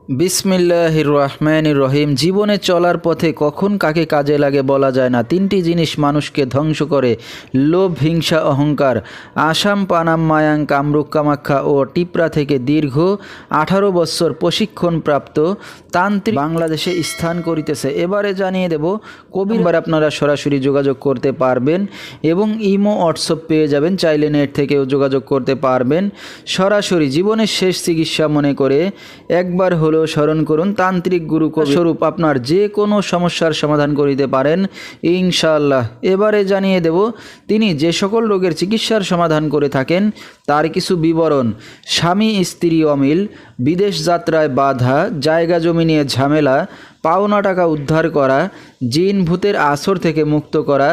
বিসমিল্লাহির রহমানির রহিম। জীবনে চলার পথে কখন কাকে কাজে লাগে বলা যায় না। তিনটি জিনিস মানুষকে ধ্বংস করে: লোভ, হিংসা, অহংকার। আসাম, পানাম, মায়াং, কামরূপ, কামাখ্যা ও টিপরা থেকে দীর্ঘ 18 বছর প্রশিক্ষণপ্রাপ্ত তান্ত্রিক বাংলাদেশে স্থান করিতেছে। এবারে জানিয়ে দেব কবিরবার আপনারা সরাসরি যোগাযোগ করতে পারবেন এবং ইমো হোয়াটসঅ্যাপ পেয়ে যাবেন, চাইলে নেট থেকেও যোগাযোগ করতে পারবেন। সরাসরি জীবনের শেষ চিকিৎসা মনে করে একবার হলো স্মরণ করুন। তান্ত্রিক গুরু স্বরূপ আপনার যে কোনো সমস্যার সমাধান করিতে পারেন ইনশাআল্লাহ। এবারে জানিয়ে দেব তিনি যে সকল রোগের চিকিৎসার সমাধান করে থাকেন তার কিছু বিবরণ: স্বামী স্ত্রী অমিল, বিদেশ যাত্রায় বাধা, জায়গা জমি নিয়ে ঝামেলা, পাওনা টাকা উদ্ধার করা, জিন ভূতের আসর থেকে মুক্ত করা,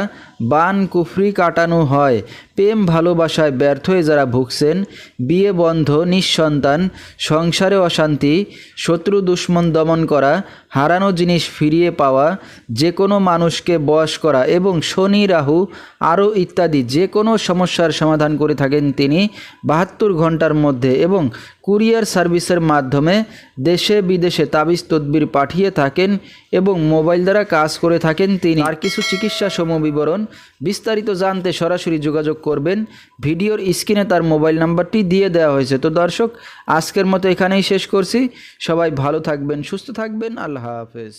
বান কুফরি কাটানো হয়, প্রেম ভালোবাসায় ব্যর্থ হয়ে যারা ভুগছেন, বিয়ে বন্ধ, নিঃসন্তান, সংসারে অশান্তি, শত্রু দুশ্মন দমন করা, হারানো জিনিস ফিরিয়ে পাওয়া, যে কোনো মানুষকে বশ করা এবং শনি রাহু আরও ইত্যাদি যে কোনো সমস্যার সমাধান করে থাকেন তিনি 72 ঘন্টার মধ্যে এবং কুরিয়ার সার্ভিসের মাধ্যমে দেশে বিদেশে তাবিজ তদবির পাঠিয়ে থাকেন এবং মোবাইল দ্বারা কাজ করে থাকেন তিনি। আর কিছু চিকিৎসা বিবরণ বিস্তারিত জানতে সরাসরি যোগাযোগ করবেন। ভিডিওর স্ক্রিনে তার মোবাইল নাম্বারটি দিয়ে দেওয়া হয়েছে। তো দর্শক, আজকের মতো এখানেই শেষ করছি। সবাই ভালো থাকবেন, সুস্থ থাকবেন। আল্লাহ হাফেজ।